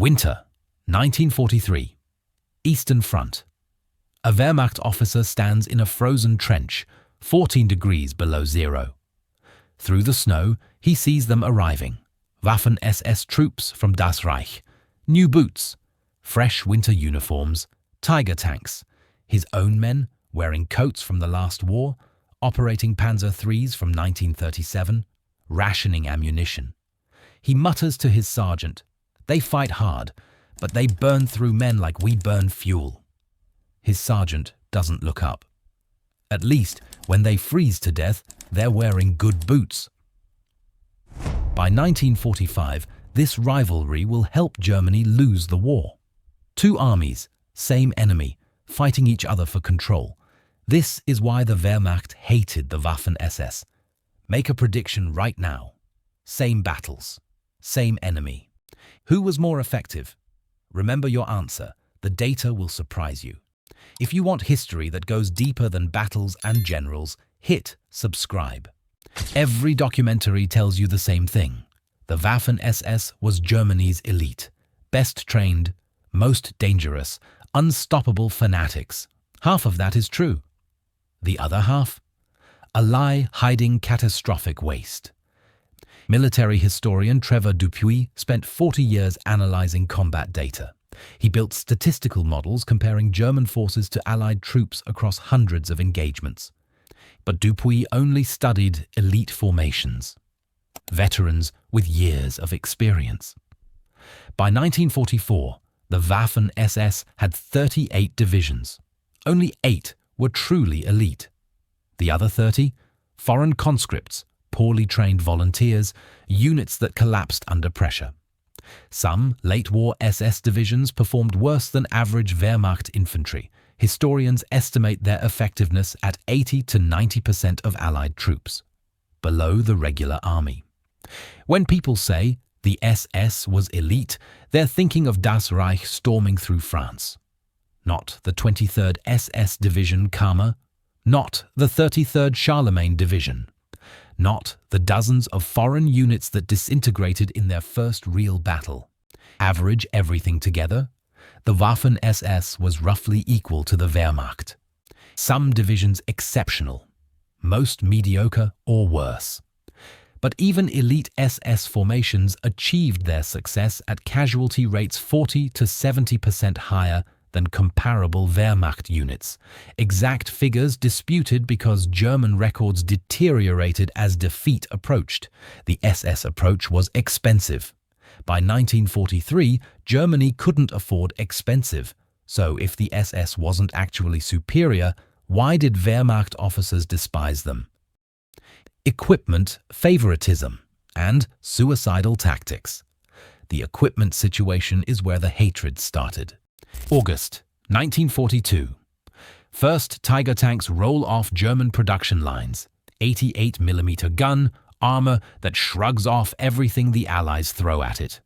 Winter, 1943. Eastern Front. A Wehrmacht officer stands in a frozen trench, 14 degrees below zero. Through the snow, he sees them arriving. Waffen-SS troops from Das Reich. New boots, fresh winter uniforms, Tiger tanks, his own men wearing coats from the last war, operating Panzer IIIs from 1937, rationing ammunition. He mutters to his sergeant, "They fight hard, but they burn through men like we burn fuel." His sergeant doesn't look up. At least, when they freeze to death, they're wearing good boots. By 1945, this rivalry will help Germany lose the war. Two armies, same enemy, fighting each other for control. This is why the Wehrmacht hated the Waffen-SS. Make a prediction right now. Same battles, same enemy. Who was more effective? Remember your answer. The data will surprise you. If you want history that goes deeper than battles and generals, hit subscribe. Every documentary tells you the same thing. The Waffen-SS was Germany's elite. Best trained, most dangerous, unstoppable fanatics. Half of that is true. The other half? A lie hiding catastrophic waste. Military historian Trevor Dupuy spent 40 years analyzing combat data. He built statistical models comparing German forces to Allied troops across hundreds of engagements. But Dupuy only studied elite formations, veterans with years of experience. By 1944, the Waffen-SS had 38 divisions. Only 8 were truly elite. The other 30? Foreign conscripts, poorly trained volunteers, units that collapsed under pressure. Some late-war SS divisions performed worse than average Wehrmacht infantry. Historians estimate their effectiveness at 80 to 90% of Allied troops, below the regular army. When people say the SS was elite, they're thinking of Das Reich storming through France. Not the 23rd SS Division Kama, not the 33rd Charlemagne Division, not the dozens of foreign units that disintegrated in their first real battle. Average everything together, the Waffen-SS was roughly equal to the Wehrmacht. Some divisions exceptional, most mediocre or worse. But even elite SS formations achieved their success at casualty rates 40 to 70% higher than comparable Wehrmacht units. Exact figures disputed because German records deteriorated as defeat approached. The SS approach was expensive. By 1943, Germany couldn't afford expensive. So if the SS wasn't actually superior, why did Wehrmacht officers despise them? Equipment favoritism and suicidal tactics. The equipment situation is where the hatred started. August 1942. First Tiger tanks roll off German production lines. 88mm gun, armor that shrugs off everything the Allies throw at it.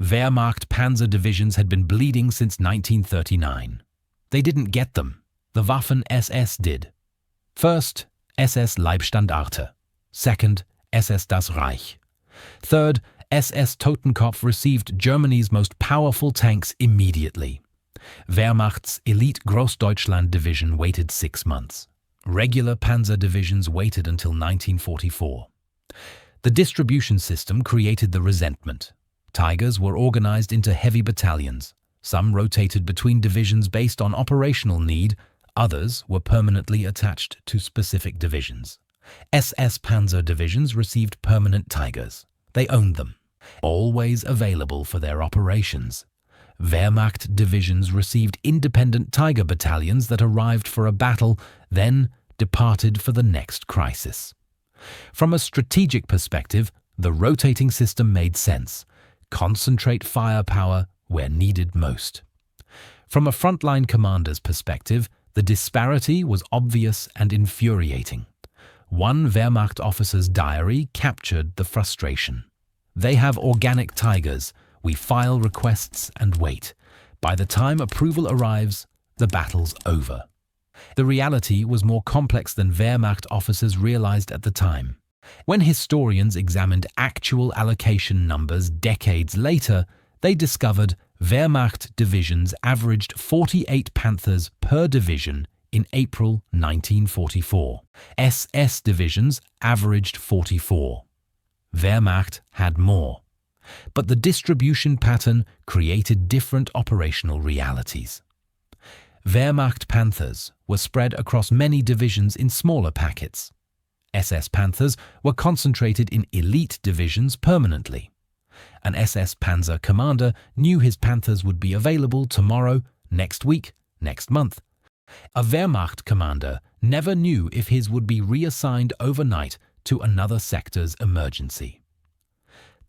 Wehrmacht panzer divisions had been bleeding since 1939. They didn't get them. The Waffen-SS did. First, SS Leibstandarte. Second, SS Das Reich. Third, SS Totenkopf received Germany's most powerful tanks immediately. Wehrmacht's elite Großdeutschland division waited 6 months. Regular panzer divisions waited until 1944. The distribution system created the resentment. Tigers were organized into heavy battalions. Some rotated between divisions based on operational need, others were permanently attached to specific divisions. SS Panzer divisions received permanent Tigers. They owned them, always available for their operations. Wehrmacht divisions received independent Tiger battalions that arrived for a battle, then departed for the next crisis. From a strategic perspective, the rotating system made sense. Concentrate firepower where needed most. From a frontline commander's perspective, the disparity was obvious and infuriating. One Wehrmacht officer's diary captured the frustration. They have organic Tigers. We file requests and wait. By the time approval arrives, the battle's over. The reality was more complex than Wehrmacht officers realized at the time. When historians examined actual allocation numbers decades later, they discovered Wehrmacht divisions averaged 48 Panthers per division in April 1944. SS divisions averaged 44. Wehrmacht had more. But the distribution pattern created different operational realities. Wehrmacht Panthers were spread across many divisions in smaller packets. SS Panthers were concentrated in elite divisions permanently. An SS Panzer commander knew his Panthers would be available tomorrow, next week, next month. A Wehrmacht commander never knew if his would be reassigned overnight to another sector's emergency.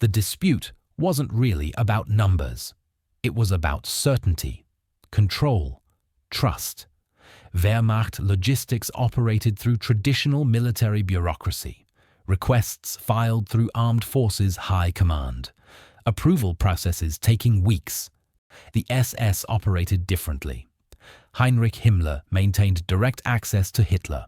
The dispute wasn't really about numbers. It was about certainty, control, trust. Wehrmacht logistics operated through traditional military bureaucracy, requests filed through armed forces high command, approval processes taking weeks. The SS operated differently. Heinrich Himmler maintained direct access to Hitler.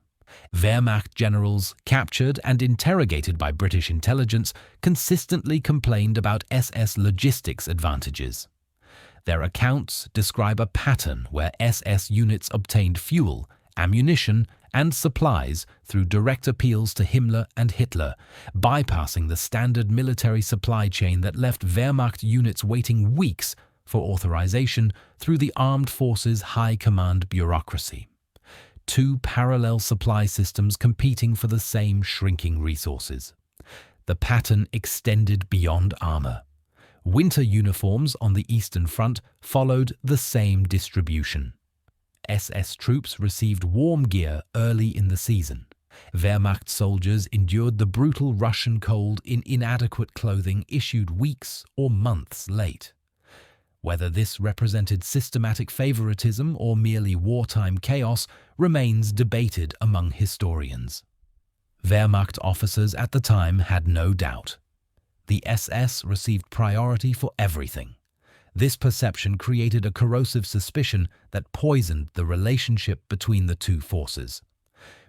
Wehrmacht generals, captured and interrogated by British intelligence, consistently complained about SS logistics advantages. Their accounts describe a pattern where SS units obtained fuel, ammunition, and supplies through direct appeals to Himmler and Hitler, bypassing the standard military supply chain that left Wehrmacht units waiting weeks for authorization through the armed forces high command bureaucracy. Two parallel supply systems competing for the same shrinking resources. The pattern extended beyond armor. Winter uniforms on the Eastern Front followed the same distribution. SS troops received warm gear early in the season. Wehrmacht soldiers endured the brutal Russian cold in inadequate clothing issued weeks or months late. Whether this represented systematic favoritism or merely wartime chaos remains debated among historians. Wehrmacht officers at the time had no doubt. The SS received priority for everything. This perception created a corrosive suspicion that poisoned the relationship between the two forces.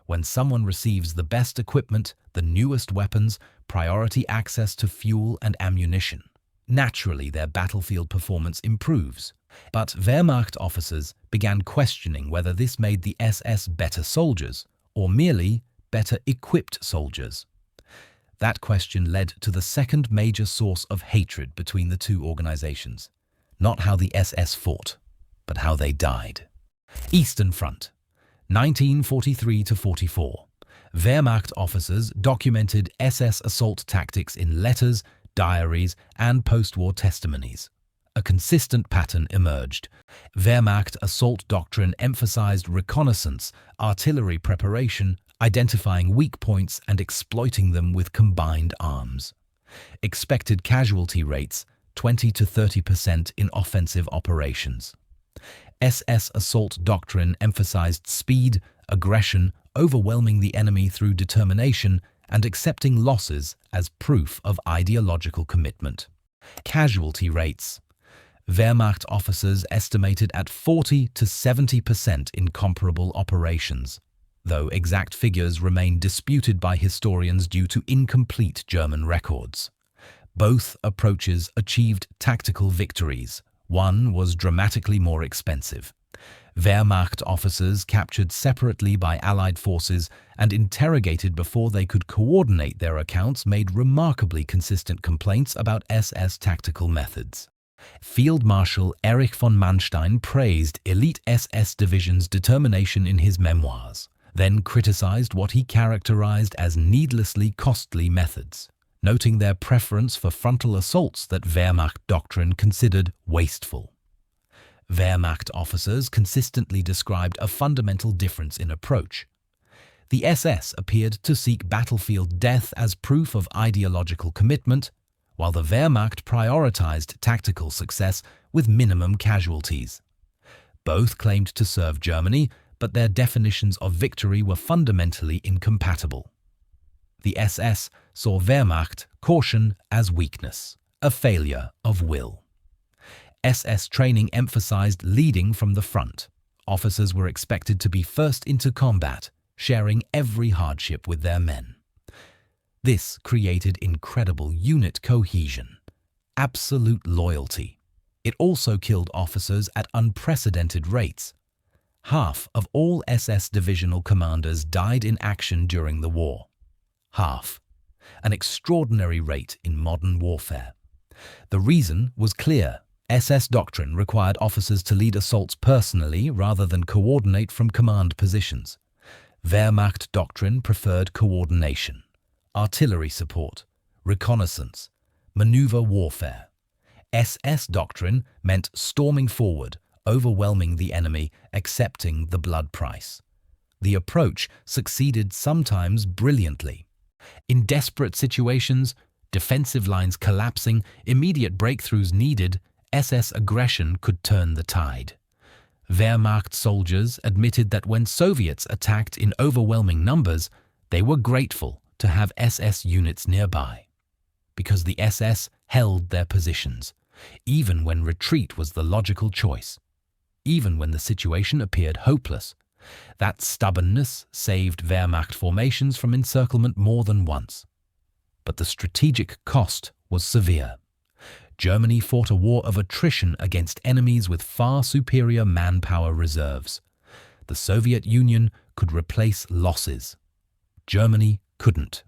When someone receives the best equipment, the newest weapons, priority access to fuel and ammunition, naturally their battlefield performance improves. But Wehrmacht officers began questioning whether this made the SS better soldiers or merely better equipped soldiers. That question led to the second major source of hatred between the two organizations. Not how the SS fought, but how they died. Eastern Front, 1943–44. Wehrmacht officers documented SS assault tactics in letters, diaries, and post-war testimonies. A consistent pattern emerged. Wehrmacht assault doctrine emphasized reconnaissance, artillery preparation, identifying weak points and exploiting them with combined arms. Expected casualty rates, 20 to 30% in offensive operations. SS assault doctrine emphasized speed, aggression, overwhelming the enemy through determination, and accepting losses as proof of ideological commitment. Casualty rates. Wehrmacht officers estimated at 40 to 70% in comparable operations, though exact figures remain disputed by historians due to incomplete German records. Both approaches achieved tactical victories. One was dramatically more expensive. Wehrmacht officers captured separately by Allied forces and interrogated before they could coordinate their accounts made remarkably consistent complaints about SS tactical methods. Field Marshal Erich von Manstein praised elite SS division's determination in his memoirs, then criticized what he characterized as needlessly costly methods, noting their preference for frontal assaults that Wehrmacht doctrine considered wasteful. Wehrmacht officers consistently described a fundamental difference in approach. The SS appeared to seek battlefield death as proof of ideological commitment, while the Wehrmacht prioritized tactical success with minimum casualties. Both claimed to serve Germany, but their definitions of victory were fundamentally incompatible. The SS saw Wehrmacht caution as weakness, a failure of will. SS training emphasized leading from the front. Officers were expected to be first into combat, sharing every hardship with their men. This created incredible unit cohesion, absolute loyalty, It also killed officers at unprecedented rates. Half of all SS divisional commanders died in action during the war. Half. An extraordinary rate in modern warfare. The reason was clear. SS doctrine required officers to lead assaults personally rather than coordinate from command positions. Wehrmacht doctrine preferred coordination, artillery support, reconnaissance, maneuver warfare. SS doctrine meant storming forward, overwhelming the enemy, accepting the blood price. The approach succeeded sometimes brilliantly. In desperate situations, defensive lines collapsing, immediate breakthroughs needed, SS aggression could turn the tide. Wehrmacht soldiers admitted that when Soviets attacked in overwhelming numbers, they were grateful to have SS units nearby. Because the SS held their positions, even when retreat was the logical choice, even when the situation appeared hopeless. That stubbornness saved Wehrmacht formations from encirclement more than once. But the strategic cost was severe. Germany fought a war of attrition against enemies with far superior manpower reserves. The Soviet Union could replace losses. Germany couldn't.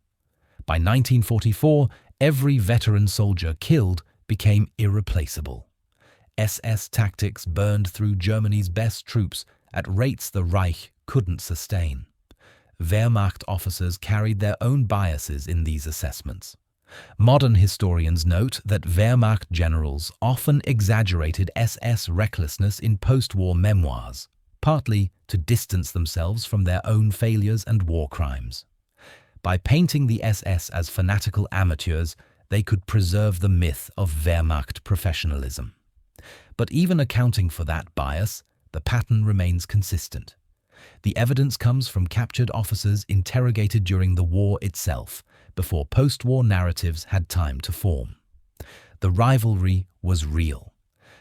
By 1944, every veteran soldier killed became irreplaceable. SS tactics burned through Germany's best troops at rates the Reich couldn't sustain. Wehrmacht officers carried their own biases in these assessments. Modern historians note that Wehrmacht generals often exaggerated SS recklessness in post-war memoirs, partly to distance themselves from their own failures and war crimes. By painting the SS as fanatical amateurs, they could preserve the myth of Wehrmacht professionalism. But even accounting for that bias, the pattern remains consistent. The evidence comes from captured officers interrogated during the war itself, before post-war narratives had time to form. The rivalry was real.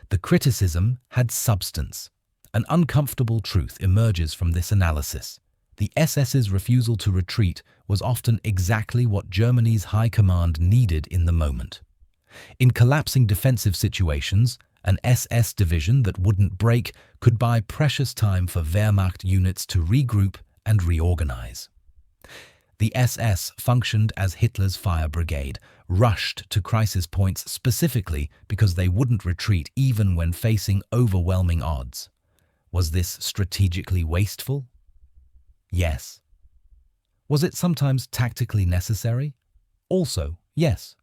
The criticism had substance. An uncomfortable truth emerges from this analysis. The SS's refusal to retreat was often exactly what Germany's high command needed in the moment. In collapsing defensive situations, an SS division that wouldn't break could buy precious time for Wehrmacht units to regroup and reorganize. The SS functioned as Hitler's fire brigade, rushed to crisis points specifically because they wouldn't retreat even when facing overwhelming odds. Was this strategically wasteful? Yes. Was it sometimes tactically necessary? Also, yes.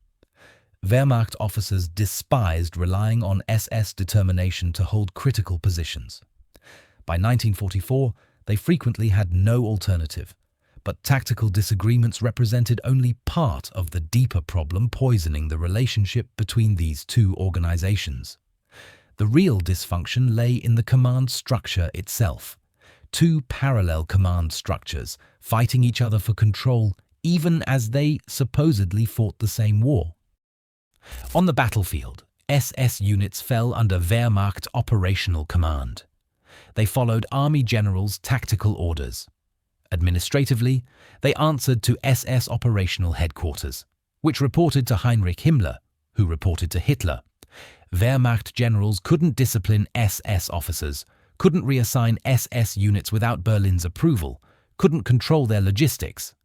Wehrmacht officers despised relying on SS determination to hold critical positions. By 1944, they frequently had no alternative, but tactical disagreements represented only part of the deeper problem poisoning the relationship between these two organizations. The real dysfunction lay in the command structure itself. Two parallel command structures fighting each other for control even as they supposedly fought the same war. On the battlefield, SS units fell under Wehrmacht operational command. They followed army generals' tactical orders. Administratively, they answered to SS operational headquarters, which reported to Heinrich Himmler, who reported to Hitler. Wehrmacht generals couldn't discipline SS officers, couldn't reassign SS units without Berlin's approval, couldn't control their logistics.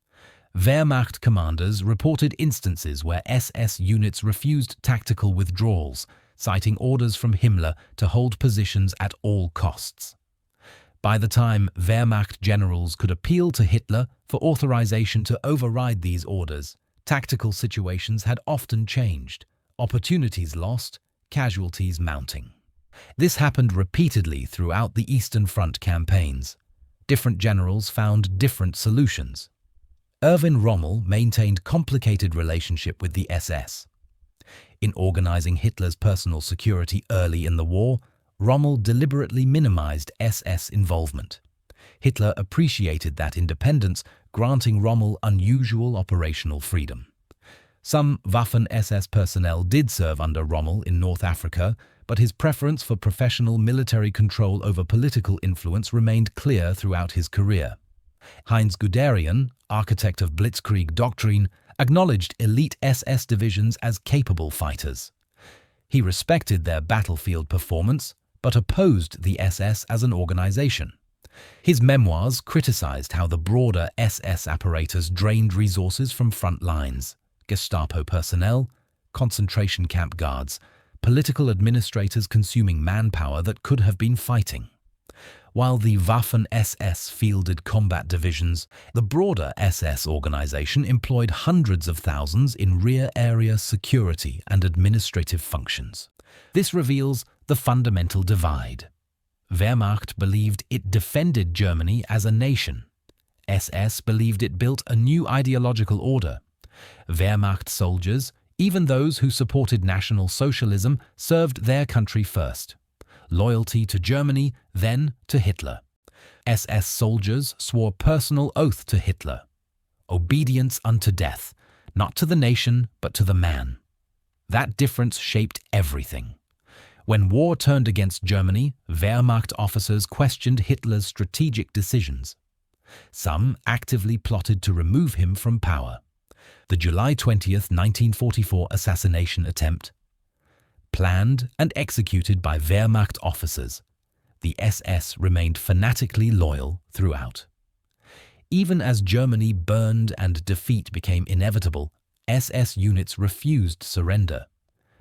Wehrmacht commanders reported instances where SS units refused tactical withdrawals, citing orders from Himmler to hold positions at all costs. By the time Wehrmacht generals could appeal to Hitler for authorization to override these orders, tactical situations had often changed, opportunities lost, casualties mounting. This happened repeatedly throughout the Eastern Front campaigns. Different generals found different solutions. Erwin Rommel maintained complicated relationship with the SS. In organizing Hitler's personal security early in the war, Rommel deliberately minimized SS involvement. Hitler appreciated that independence, granting Rommel unusual operational freedom. Some Waffen-SS personnel did serve under Rommel in North Africa, but his preference for professional military control over political influence remained clear throughout his career. Heinz Guderian, architect of Blitzkrieg doctrine, acknowledged elite SS divisions as capable fighters. He respected their battlefield performance, but opposed the SS as an organization. His memoirs criticized how the broader SS apparatus drained resources from front lines, Gestapo personnel, concentration camp guards, political administrators consuming manpower that could have been fighting. While the Waffen-SS fielded combat divisions, the broader SS organization employed hundreds of thousands in rear area security and administrative functions. This reveals the fundamental divide. Wehrmacht believed it defended Germany as a nation. SS believed it built a new ideological order. Wehrmacht soldiers, even those who supported National Socialism, served their country first. Loyalty to Germany, then to Hitler. SS soldiers swore personal oath to Hitler. Obedience unto death, not to the nation, but to the man. That difference shaped everything. When war turned against Germany, Wehrmacht officers questioned Hitler's strategic decisions. Some actively plotted to remove him from power. The July 20th, 1944 assassination attempt, planned and executed by Wehrmacht officers, the SS remained fanatically loyal throughout. Even as Germany burned and defeat became inevitable, SS units refused surrender.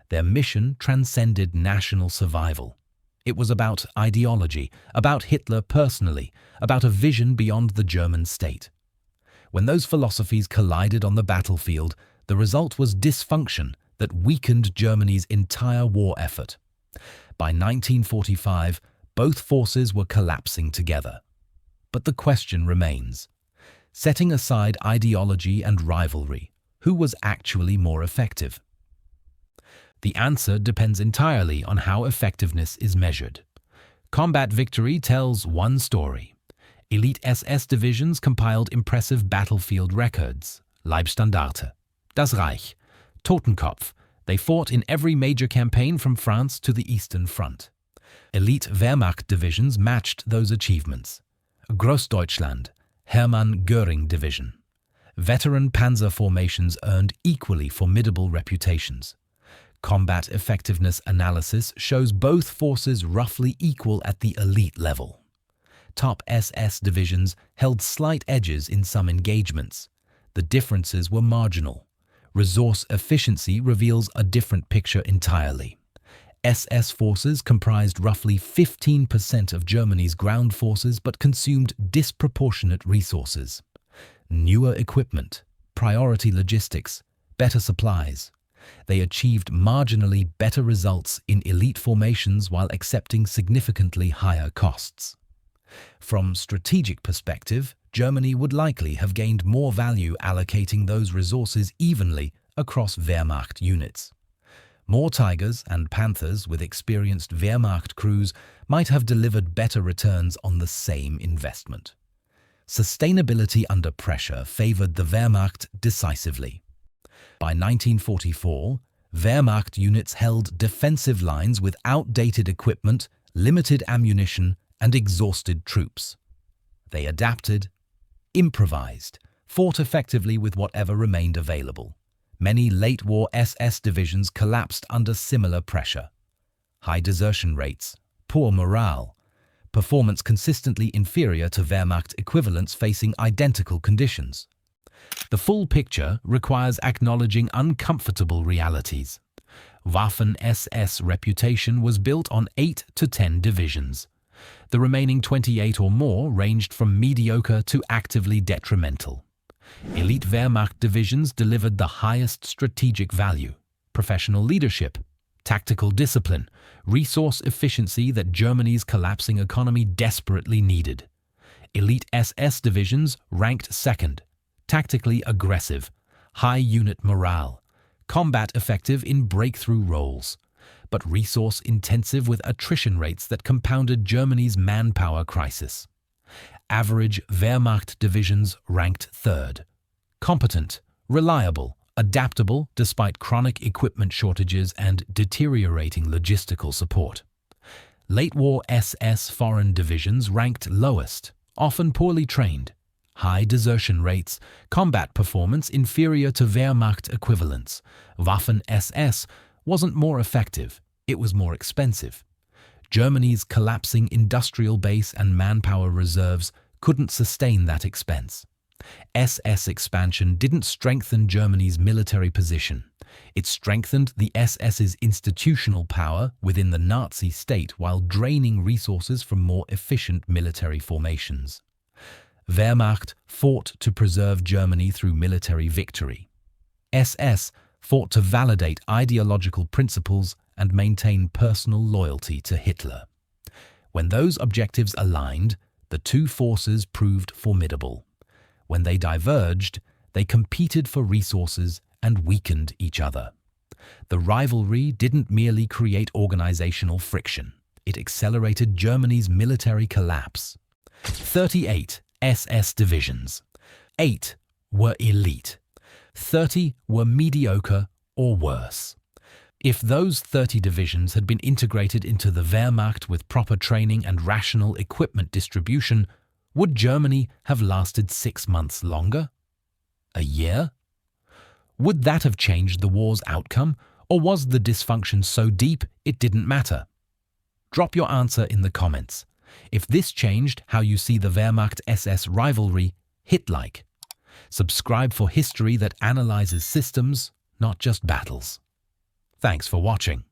Their mission transcended national survival. It was about ideology, about Hitler personally, about a vision beyond the German state. When those philosophies collided on the battlefield, the result was dysfunction that weakened Germany's entire war effort. By 1945, both forces were collapsing together. But the question remains. Setting aside ideology and rivalry, who was actually more effective? The answer depends entirely on how effectiveness is measured. Combat victory tells one story. Elite SS divisions compiled impressive battlefield records. Leibstandarte, Das Reich, Totenkopf. They fought in every major campaign from France to the Eastern Front. Elite Wehrmacht divisions matched those achievements. Großdeutschland, Hermann Göring Division. Veteran panzer formations earned equally formidable reputations. Combat effectiveness analysis shows both forces roughly equal at the elite level. Top SS divisions held slight edges in some engagements. The differences were marginal. Resource efficiency reveals a different picture entirely. SS forces comprised roughly 15% of Germany's ground forces but consumed disproportionate resources. Newer equipment, priority logistics, better supplies. They achieved marginally better results in elite formations while accepting significantly higher costs. From strategic perspective, Germany would likely have gained more value allocating those resources evenly across Wehrmacht units. More Tigers and Panthers with experienced Wehrmacht crews might have delivered better returns on the same investment. Sustainability under pressure favored the Wehrmacht decisively. By 1944, Wehrmacht units held defensive lines with outdated equipment, limited ammunition, and exhausted troops. They adapted, improvised, fought effectively with whatever remained available. Many late-war SS divisions collapsed under similar pressure. High desertion rates, poor morale, performance consistently inferior to Wehrmacht equivalents facing identical conditions. The full picture requires acknowledging uncomfortable realities. Waffen-SS reputation was built on 8 to 10 divisions. The remaining 28 or more ranged from mediocre to actively detrimental. Elite Wehrmacht divisions delivered the highest strategic value, professional leadership, tactical discipline, resource efficiency that Germany's collapsing economy desperately needed. Elite SS divisions ranked second, tactically aggressive, high unit morale, combat effective in breakthrough roles, but resource intensive with attrition rates that compounded Germany's manpower crisis. Average Wehrmacht divisions ranked third. Competent, reliable, adaptable despite chronic equipment shortages and deteriorating logistical support. Late-war SS foreign divisions ranked lowest, often poorly trained. High desertion rates, combat performance inferior to Wehrmacht equivalents. Waffen-SS wasn't more effective, it was more expensive. Germany's collapsing industrial base and manpower reserves couldn't sustain that expense. SS expansion didn't strengthen Germany's military position. It strengthened the SS's institutional power within the Nazi state while draining resources from more efficient military formations. Wehrmacht fought to preserve Germany through military victory. SS fought to validate ideological principles and maintain personal loyalty to Hitler. When those objectives aligned, the two forces proved formidable. When they diverged, they competed for resources and weakened each other. The rivalry didn't merely create organizational friction. It accelerated Germany's military collapse. 38 SS divisions. 8 were elite. 30 were mediocre or worse. If those 30 divisions had been integrated into the Wehrmacht with proper training and rational equipment distribution, would Germany have lasted 6 months longer? A year? Would that have changed the war's outcome, or was the dysfunction so deep it didn't matter? Drop your answer in the comments. If this changed how you see the Wehrmacht-SS rivalry, hit like. Subscribe for history that analyzes systems, not just battles. Thanks for watching.